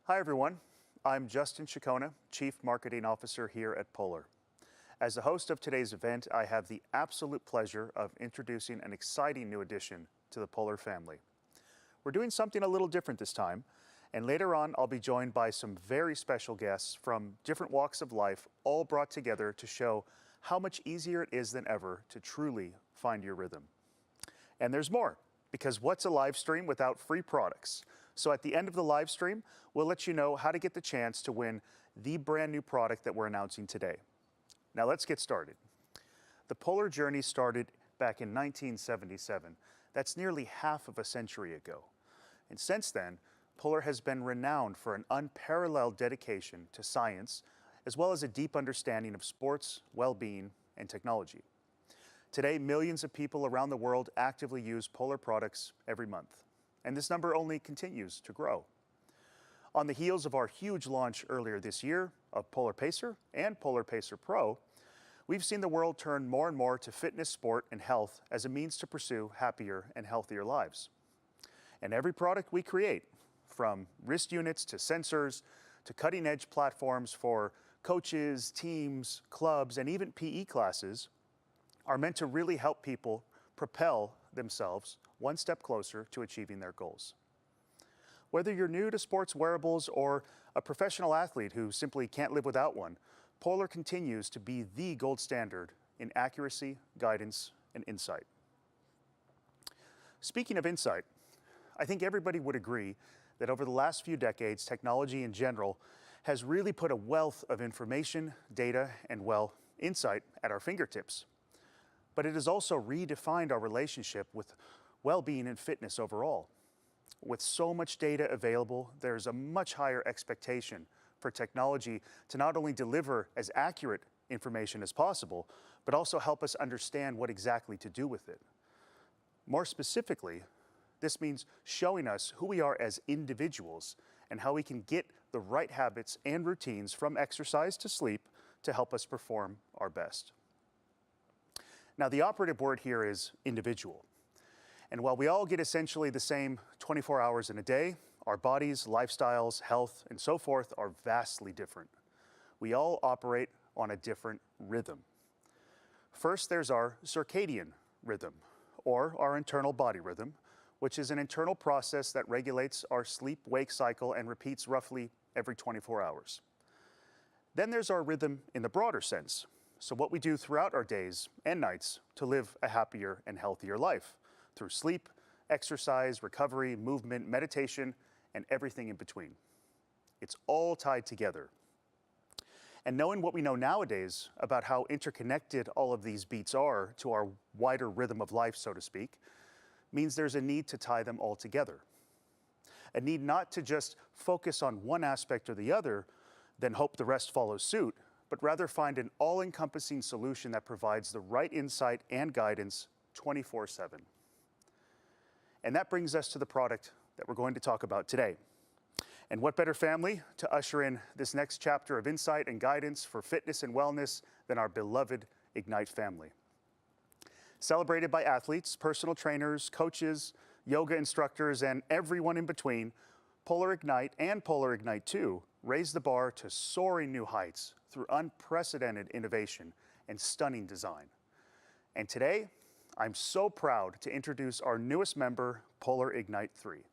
Hi everyone, I'm Justin Chicona, Chief Marketing Officer here at Polar. As the host of today's event, I have the absolute pleasure of introducing an exciting new addition to the Polar family. We're doing something a little different this time, and later on I'll be joined by some very special guests from different walks of life, all brought together to show how much easier it is than ever to truly find your rhythm. And there's more, because what's a live stream without free products? So at the end of the live stream, we'll let you know how to get the chance to win the brand new product that we're announcing today. Now let's get started. The Polar journey started back in 1977. That's nearly half of a century ago. And since then, Polar has been renowned for an unparalleled dedication to science, as well as a deep understanding of sports, well-being, and technology. Today, millions of people around the world actively use Polar products every month, and this number only continues to grow. On the heels of our huge launch earlier this year of Polar Pacer and Polar Pacer Pro, we've seen the world turn more and more to fitness, sport, and health as a means to pursue happier and healthier lives. And every product we create, from wrist units to sensors to cutting-edge platforms for coaches, teams, clubs, and even PE classes, are meant to really help people propel themselves one step closer to achieving their goals. Whether you're new to sports wearables or a professional athlete who simply can't live without one, Polar continues to be the gold standard in accuracy, guidance, and insight. Speaking of insight, I think everybody would agree that over the last few decades, technology in general has really put a wealth of information, data, and, well, insight at our fingertips. But it has also redefined our relationship with well-being and fitness overall. With so much data available, there's a much higher expectation for technology to not only deliver as accurate information as possible, but also help us understand what exactly to do with it. More specifically, this means showing us who we are as individuals and how we can get the right habits and routines from exercise to sleep to help us perform our best. Now, the operative word here is individual. And while we all get essentially the same 24 hours in a day, our bodies, lifestyles, health, and so forth are vastly different. We all operate on a different rhythm. First, there's our circadian rhythm, or our internal body rhythm, which is an internal process that regulates our sleep-wake cycle and repeats roughly every 24 hours. Then there's our rhythm in the broader sense. So what we do throughout our days and nights to live a happier and healthier life through sleep, exercise, recovery, movement, meditation, and everything in between. It's all tied together. And knowing what we know nowadays about how interconnected all of these beats are to our wider rhythm of life, so to speak, means there's a need to tie them all together. A need not to just focus on one aspect or the other, then hope the rest follows suit, but rather find an all-encompassing solution that provides the right insight and guidance 24/7. And that brings us to the product that we're going to talk about today. And what better family to usher in this next chapter of insight and guidance for fitness and wellness than our beloved Ignite family. Celebrated by athletes, personal trainers, coaches, yoga instructors, and everyone in between, Polar Ignite and Polar Ignite 2 raise the bar to soaring new heights through unprecedented innovation and stunning design. And today, I'm so proud to introduce our newest member, Polar Ignite 3.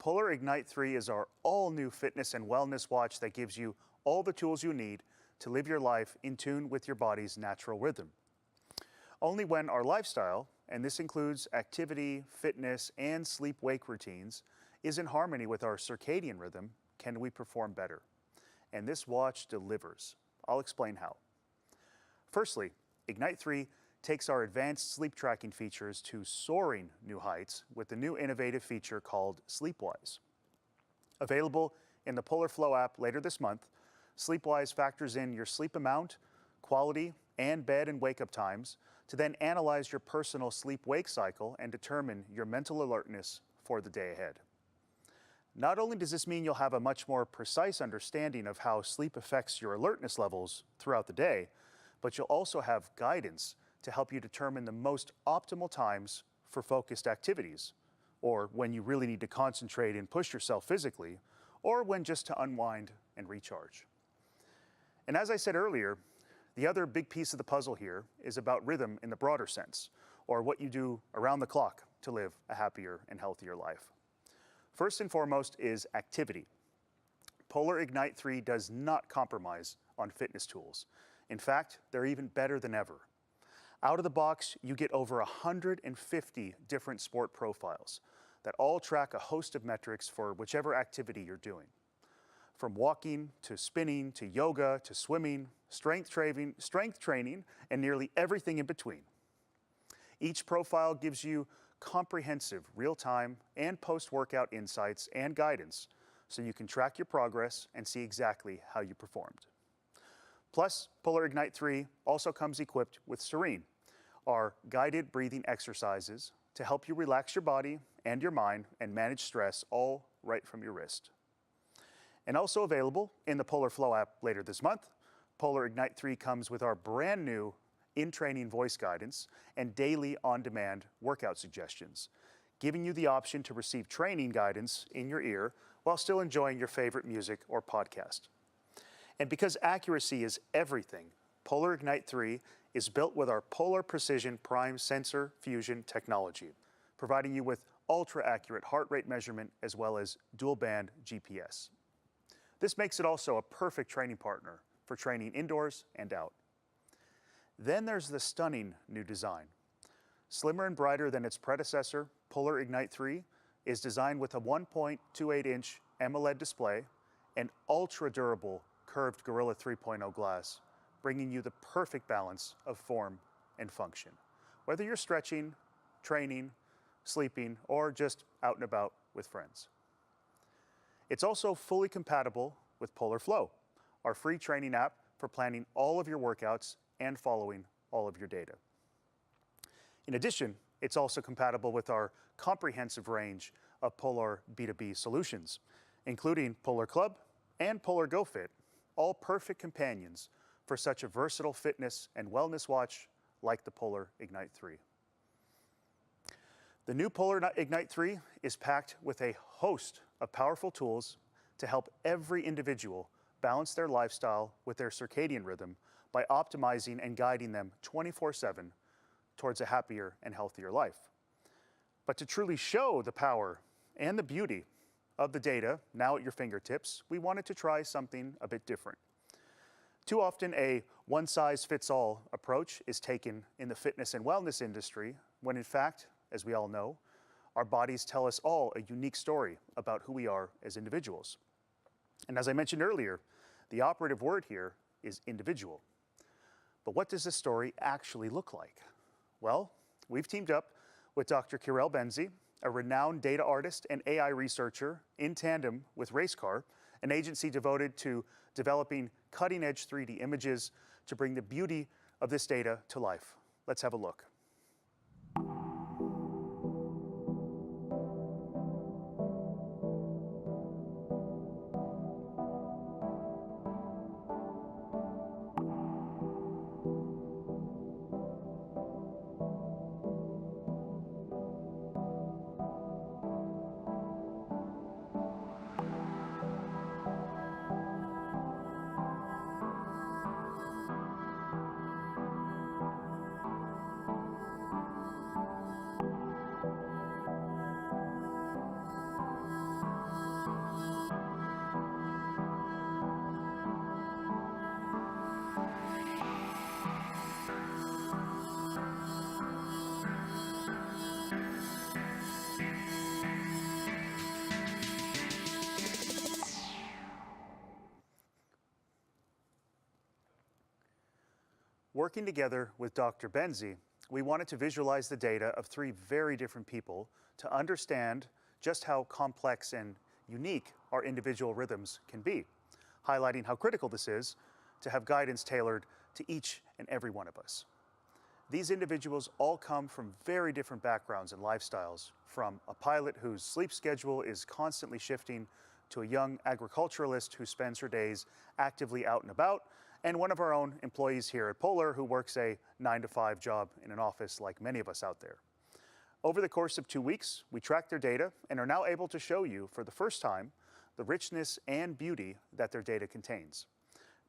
Polar Ignite 3 is our all-new fitness and wellness watch that gives you all the tools you need to live your life in tune with your body's natural rhythm. Only when our lifestyle, and this includes activity, fitness, and sleep-wake routines, is in harmony with our circadian rhythm, can we perform better. And this watch delivers. I'll explain how. Firstly, Ignite 3 takes our advanced sleep tracking features to soaring new heights with the new innovative feature called Sleepwise. Available in the Polar Flow app later this month, Sleepwise factors in your sleep amount, quality, and bed and wake-up times to then analyze your personal sleep-wake cycle and determine your mental alertness for the day ahead. Not only does this mean you'll have a much more precise understanding of how sleep affects your alertness levels throughout the day, but you'll also have guidance to help you determine the most optimal times for focused activities, or when you really need to concentrate and push yourself physically, or when just to unwind and recharge. And as I said earlier, the other big piece of the puzzle here is about rhythm in the broader sense, or what you do around the clock to live a happier and healthier life. First and foremost is activity. Polar Ignite 3 does not compromise on fitness tools. In fact, they're even better than ever. Out of the box, you get over 150 different sport profiles that all track a host of metrics for whichever activity you're doing. From walking to spinning to yoga to swimming, strength training, and nearly everything in between. Each profile gives you comprehensive real-time and post-workout insights and guidance so you can track your progress and see exactly how you performed. Plus, Polar Ignite 3 also comes equipped with Serene, our guided breathing exercises to help you relax your body and your mind and manage stress all right from your wrist. And also available in the Polar Flow app later this month, Polar Ignite 3 comes with our brand new in-training voice guidance and daily on-demand workout suggestions, giving you the option to receive training guidance in your ear while still enjoying your favorite music or podcast. And because accuracy is everything, Polar Ignite 3 is built with our Polar Precision Prime Sensor Fusion technology, providing you with ultra-accurate heart rate measurement as well as dual-band GPS. This makes it also a perfect training partner for training indoors and out. Then there's the stunning new design. Slimmer and brighter than its predecessor, Polar Ignite 3 is designed with a 1.28-inch AMOLED display and ultra-durable curved Gorilla 3.0 glass, bringing you the perfect balance of form and function, whether you're stretching, training, sleeping, or just out and about with friends. It's also fully compatible with Polar Flow, our free training app for planning all of your workouts and following all of your data. In addition, it's also compatible with our comprehensive range of Polar B2B solutions, including Polar Club and Polar Go Fit, all perfect companions for such a versatile fitness and wellness watch like the Polar Ignite 3. The new Polar Ignite 3 is packed with a host of powerful tools to help every individual balance their lifestyle with their circadian rhythm by optimizing and guiding them 24/7 towards a happier and healthier life. But to truly show the power and the beauty of the data now at your fingertips, we wanted to try something a bit different. Too often, a one-size-fits-all approach is taken in the fitness and wellness industry, when in fact, as we all know, our bodies tell us all a unique story about who we are as individuals. And as I mentioned earlier, the operative word here is individual. But what does this story actually look like? Well, we've teamed up with Dr. Kirel Benzi, a renowned data artist and AI researcher, in tandem with Racecar, an agency devoted to developing cutting-edge 3D images to bring the beauty of this data to life. Let's have a look. Working together with Dr. Benzi, we wanted to visualize the data of three very different people to understand just how complex and unique our individual rhythms can be, highlighting how critical this is to have guidance tailored to each and every one of us. These individuals all come from very different backgrounds and lifestyles, from a pilot whose sleep schedule is constantly shifting to a young agriculturalist who spends her days actively out and about, and one of our own employees here at Polar who works a 9-to-5 job in an office like many of us out there. Over the course of 2 weeks, we tracked their data and are now able to show you for the first time the richness and beauty that their data contains.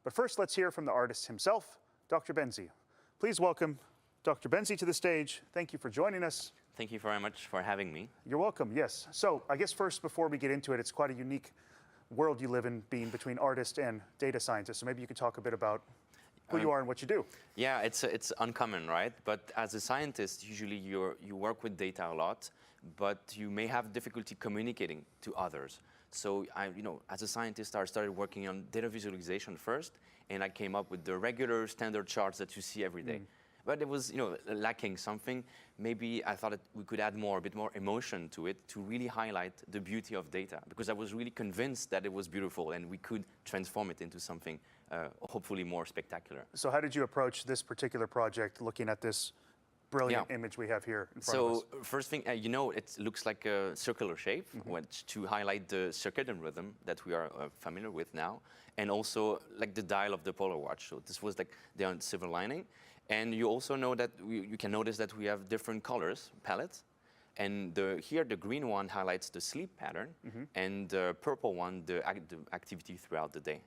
But first, let's hear from the artist himself, Dr. Benzi. Please welcome Dr. Benzi to the stage. Thank you for joining us. Thank you very much for having me. You're welcome, yes. So I guess first, before we get into it, it's quite a unique world you live in, being between artist and data scientist. So maybe you could talk a bit about who you are and what you do. Yeah, it's uncommon, right? But as a scientist, usually you work with data a lot, but you may have difficulty communicating to others. So as a scientist, I started working on data visualization first, and I came up with the regular standard charts that you see every day. But it was, lacking something. Maybe I thought that we could add a bit more emotion to it to really highlight the beauty of data, because I was really convinced that it was beautiful and we could transform it into something hopefully more spectacular. So how did you approach this particular project, looking at this brilliant image we have here in front of us? So first thing, it looks like a circular shape, which to highlight the circadian rhythm that we are familiar with now, and also like the dial of the Polar watch. So this was like the silver lining. And you also know that you can notice that we have different colors, palettes. And here the green one highlights the sleep pattern, and the purple one, the activity throughout the day.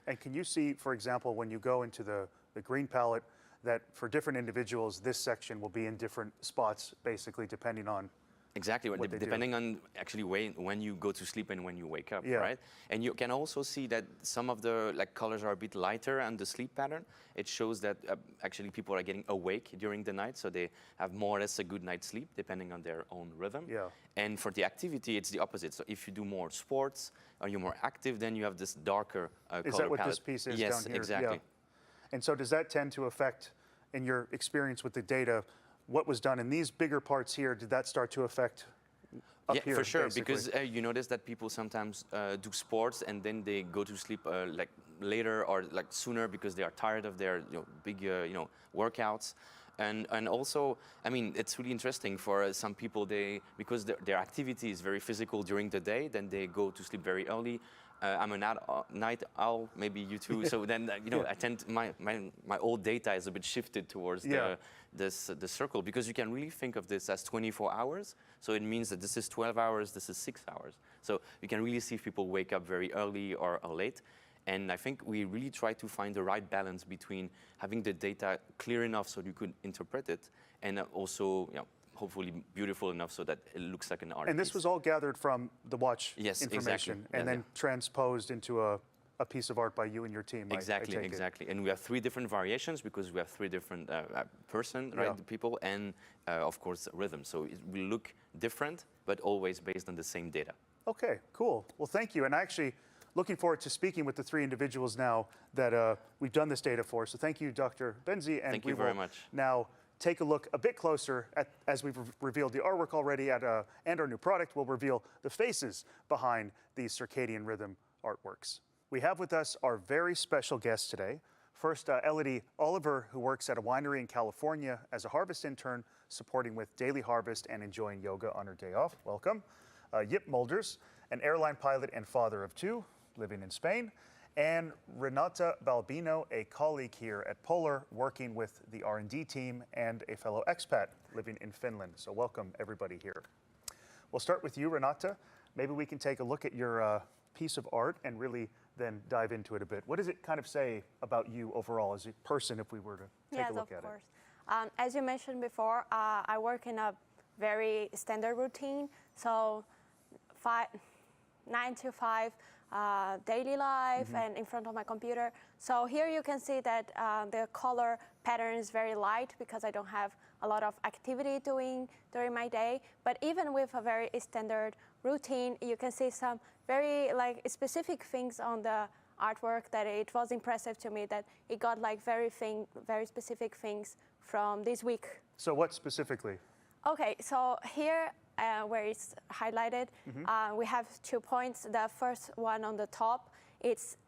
And can you see, for example, when you go into the green palette, that for different individuals, this section will be in different spots, basically, depending on exactly, depending on actually when you go to sleep and when you wake up, Yeah. right? And you can also see that some of the colors are a bit lighter on the sleep pattern. It shows that actually people are getting awake during the night, so they have more or less a good night's sleep, depending on their own rhythm. Yeah. And for the activity, it's the opposite. So if you do more sports or you're more active, then you have this darker color Is that what palette. this piece is Yes, down here? exactly. Yeah. And so does that tend to affect, in your experience with the data, what was done in these bigger parts here? Did that start to affect up here? For sure, basically? because you notice that people sometimes do sports and then they go to sleep later or sooner because they are tired of their big workouts. And also, I mean, it's really interesting for some people, because their activity is very physical during the day, then they go to sleep very early. I'm a night owl, maybe you too. So then, I tend my old data is a bit shifted towards the circle, because you can really think of this as 24 hours. So it means that this is 12 hours, this is 6 hours. So you can really see if people wake up very early or late. And I think we really try to find the right balance between having the data clear enough so you could interpret it, and also, hopefully beautiful enough so that it looks like an art And this piece. was all gathered from the watch Yes, information, exactly. and then transposed into a piece of art by you and your team. Exactly, I take it. exactly. And we have 3 different variations, because we have 3 different people, and of course rhythm. So it will look different, but always based on the same data. Okay, cool. Well, thank you. And actually, looking forward to speaking with the 3 individuals now that we've done this data for. So thank you, Dr. Benzi. And Thank you very much. Now take a look a bit closer at, as we've revealed the artwork already and our new product, we'll reveal the faces behind these circadian rhythm artworks. We have with us our very special guest today. First, Elodie Oliver, who works at a winery in California as a harvest intern, supporting with daily harvest and enjoying yoga on her day off. Welcome. Yip Mulders, an airline pilot and father of 2, living in Spain. And Renata Balbino, a colleague here at Polar, working with the R&D team and a fellow expat living in Finland. So welcome, everybody here. We'll start with you, Renata. Maybe we can take a look at your piece of art and really then dive into it a bit. What does it kind of say about you overall as a person, if we were to take a look at it? Yes, of course. As you mentioned before, I work in a very standard routine. So 9 to 5 daily life and in front of my computer. So here you can see that the color pattern is very light, because I don't have a lot of activity doing during my day. But even with a very standard routine, you can see some very specific things on artwork that it was impressive to me that it got like very specific things from this week. So what specifically? Okay, so here where it's highlighted, we have 2 points. The first one on the top, it's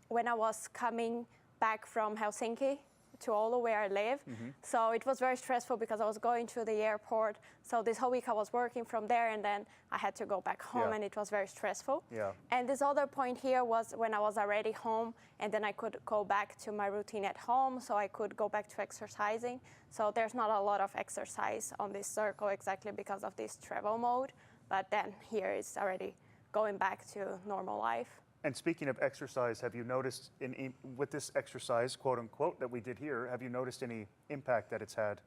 when I was coming back from Helsinki to Oulu, where I live. So it was very stressful because I was going to the airport. So this whole week I was working from there, and then I had to go back home, and it was very stressful. Yeah. And this other point here was when I was already home, and then I could go back to my routine at home, so I could go back to exercising. So there's not a lot of exercise on this circle exactly because of this travel mode, but then here it's already going back to normal life. And speaking of exercise, have you noticed with this exercise, quote unquote, that we did here, have you noticed any impact that it's had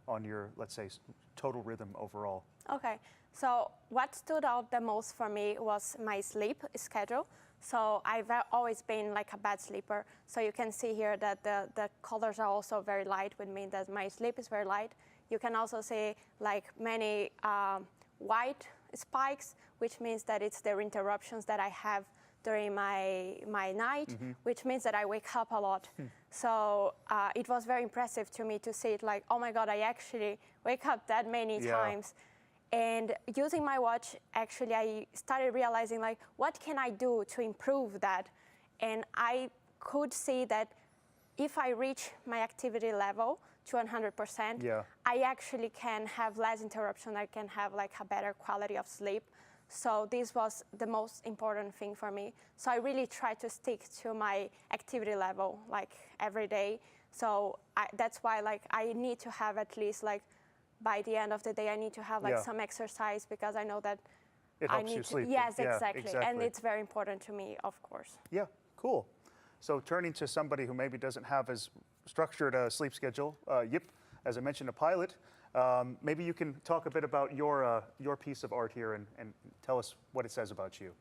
on your, let's say, total rhythm overall? Okay, so what stood out the most for me was my sleep schedule. So I've always been like a bad sleeper. So you can see here that the colors are also very light, which means that my sleep is very light. You can also see like many white spikes, which means that it's the interruptions that I have during my night, which means that I wake up a lot. So it was very impressive to me to see it like, oh my God, I actually wake up that many times. And using my watch, actually, I started realizing like, what can I do to improve that? And I could see that if I reach my activity level to 100%, I actually can have less interruption. I can have like a better quality of sleep. So this was the most important thing for me. So I really try to stick to my activity level like every day. So that's why like I need to have at least like by the end of the day I need to have like some exercise because I know that it helps you sleep. Yes, exactly. And it's very important to me, of course. Yeah, cool. So turning to somebody who maybe doesn't have as structured a sleep schedule, Yip, as I mentioned, a pilot. Maybe you can talk a bit about your piece of art here and tell us what it says about you.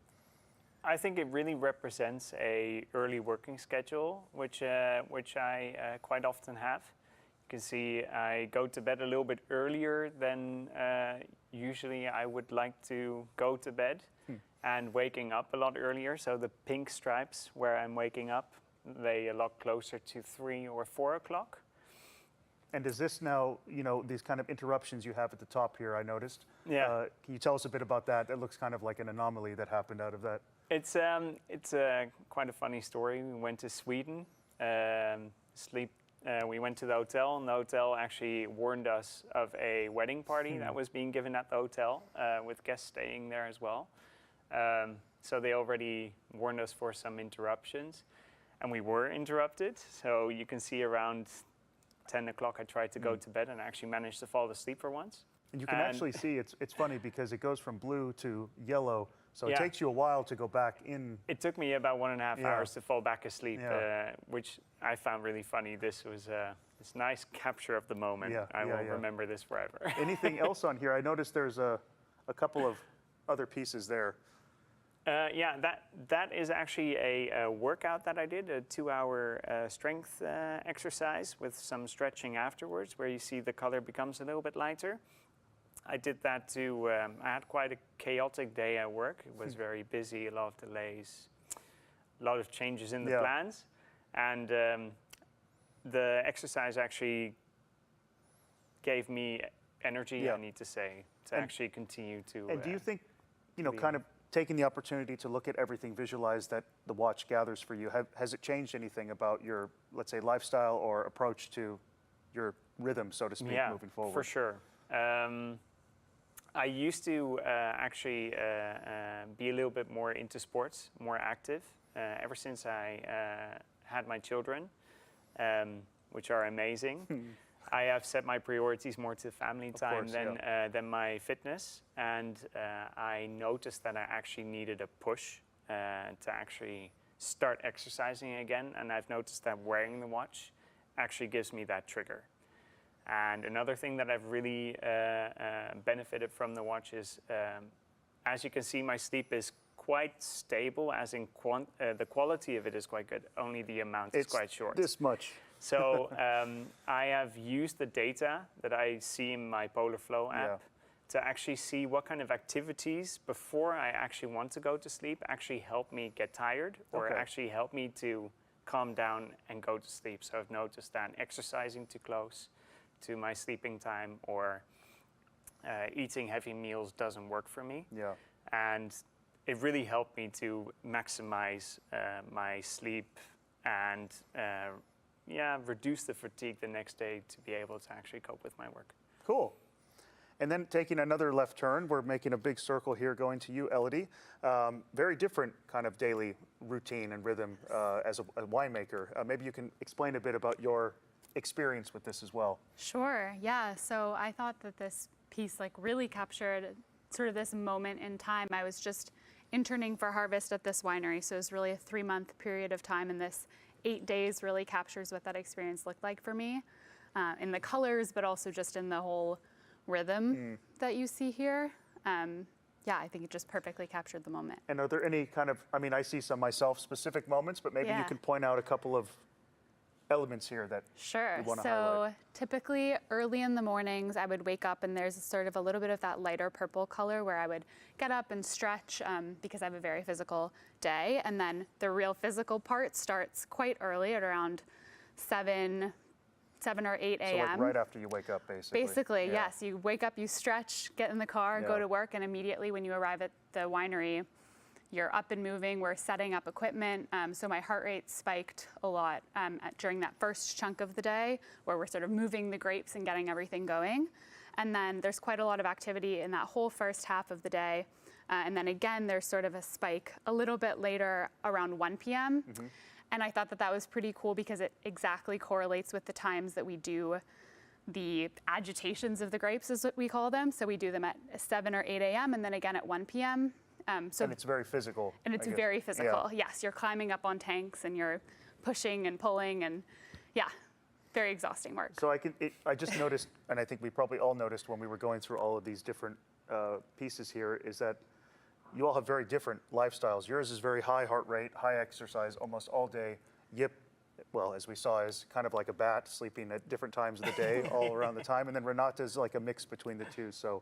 I think it really represents a early working schedule, which I quite often have. You can see I go to bed a little bit earlier than usually I would like to go to bed, and waking up a lot earlier. So the pink stripes where I'm waking up, they a lot closer to 3 or 4 o'clock. And is this now, you know, these kind of interruptions you have at the top here, I noticed. Yeah. Can you tell us a bit about that? It looks kind of like an anomaly that happened out of that. It's quite a funny story. We went to Sweden, we went to the hotel, and the hotel actually warned us of a wedding party that was being given at the hotel, with guests staying there as well. So they already warned us for some interruptions, and we were interrupted. So you can see around 10 o'clock I tried to go to bed and I actually managed to fall asleep for once. And you can actually see, it's funny because it goes from blue to yellow, so it takes you a while to go back in. It took me about 1.5 hours to fall back asleep, which I found really funny. This was this nice capture of the moment. I will remember this forever. Anything else on here? I noticed there's a couple of other pieces there. That is actually a workout that I did, a 2-hour strength exercise with some stretching afterwards, where you see the color becomes a little bit lighter. I did that to, I had quite a chaotic day at work. It was very busy, a lot of delays, a lot of changes in the plans. And the exercise actually gave me energy, I need to say, to actually continue to. And do you think, you know, kind of taking the opportunity to look at everything visualized that the watch gathers for you, has it changed anything about your, let's say, lifestyle or approach to your rhythm, so to speak, moving forward? For sure. I used to actually be a little bit more into sports, more active, ever since I had my children, which are amazing. I have set my priorities more to family time than my fitness, and I noticed that I actually needed a push to actually start exercising again, and I've noticed that wearing the watch actually gives me that trigger. And another thing that I've really benefited from the watch is, as you can see, my sleep is quite stable, as in the quality of it is quite good, only the amount is quite short. This much. So I have used the data that I see in my Polar Flow app to actually see what kind of activities before I actually want to go to sleep actually help me get tired or Okay. actually help me to calm down and go to sleep. So I've noticed that exercising too close to my sleeping time or eating heavy meals doesn't work for me. Yeah. And it really helped me to maximize my sleep and reduce the fatigue the next day to be able to actually cope with my work. Cool. And then taking another left turn, we're making a big circle here going to you, Elodie. Very different kind of daily routine and rhythm as a winemaker. Maybe you can explain a bit about your experience with this as well. Sure, yeah. So I thought that this piece like really captured sort of this moment in time. I was just interning for harvest at this winery, so it was really a 3-month period of time, and this 8 days really captures what that experience looked like for me in the colors, but also just in the whole rhythm that you see here. Yeah, I think it just perfectly captured the moment. And are there any kind of, I mean, I see some myself specific moments, but maybe you Yeah. can point out a couple of elements here that Sure. you wanna So highlight. typically early in the mornings, I would wake up and there's sort of a little bit of that lighter purple color where I would get up and stretch because I have a very physical day. And then the real physical part starts quite early at around 7 or 8 So like a.m. right after you wake up, basically. Basically, Yeah. yes. You wake up, you stretch, get in the car, Yeah. go to work, and immediately when you arrive at the winery, you're up and moving. We're setting up equipment. So my heart rate spiked a lot during that first chunk of the day where we're sort of moving the grapes and getting everything going. And then there's quite a lot of activity in that whole first half of the day. And then again, there's sort of a spike a little bit later around 1 p.m. And I thought that that was pretty cool because it exactly correlates with the times that we do the agitations of the grapes, is what we call them. So we do them at 7 or 8 a.m. and then again at 1 p.m. And it's very physical. And it's I guess. very physical. Yeah. Yes, you're climbing up on tanks and you're pushing and pulling and yeah, very exhausting work. So I just noticed, and I think we probably all noticed when we were going through all of these different pieces here, is that you all have very different lifestyles. Yours is very high heart rate, high exercise, almost all day. Yip, well, as we saw, is kind of like a bat, sleeping at different times of the day, all around the time. And then Renata's like a mix between the two. So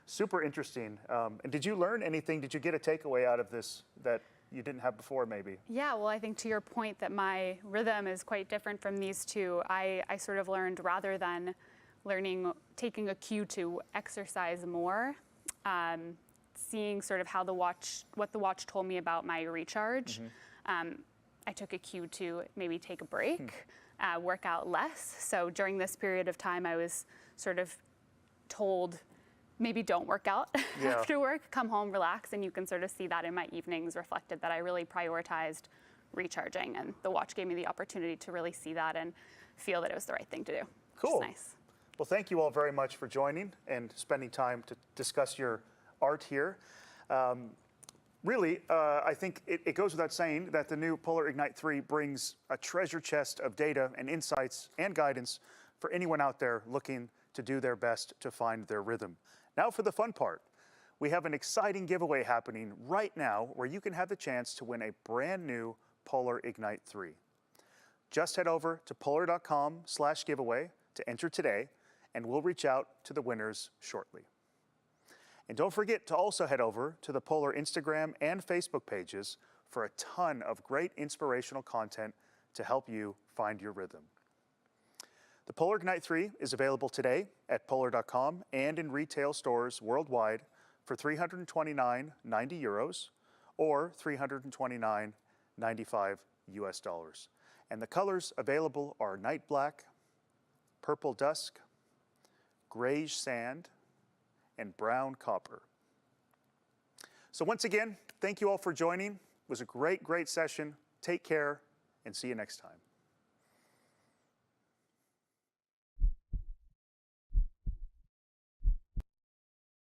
super interesting. And did you learn anything? Did you get a takeaway out of this that you didn't have before, maybe? Yeah, well, I think to your point that my rhythm is quite different from these two, I sort of learned rather than taking a cue to exercise more, seeing sort of how what the watch told me about my recharge. I took a cue to maybe take a break, work out less. So during this period of time, I was sort of told, maybe don't work out Yeah. after work, come home, relax, and you can sort of see that in my evenings reflected that I really prioritized recharging, and the watch gave me the opportunity to really see that and feel that it was the right thing to do. Cool. Which is nice. Well, thank you all very much for joining and spending time to discuss your art here. Really, I think it goes without saying that the new Polar Ignite 3 brings a treasure chest of data and insights and guidance for anyone out there looking to do their best to find their rhythm. Now for the fun part. We have an exciting giveaway happening right now where you can have the chance to win a brand new Polar Ignite 3. Just head over to polar.com/giveaway to enter today, and we'll reach out to the winners shortly. And don't forget to also head over to the Polar Instagram and Facebook pages for a ton of great inspirational content to help you find your rhythm. The Polar Ignite 3 is available today at polar.com and in retail stores worldwide for €329.90 or $329.95 US. And the colors available are Night Black, Purple Dusk, Grayish Sand, and Brown Copper. So once again, thank you all for joining. It was a great, great session. Take care and see you next time.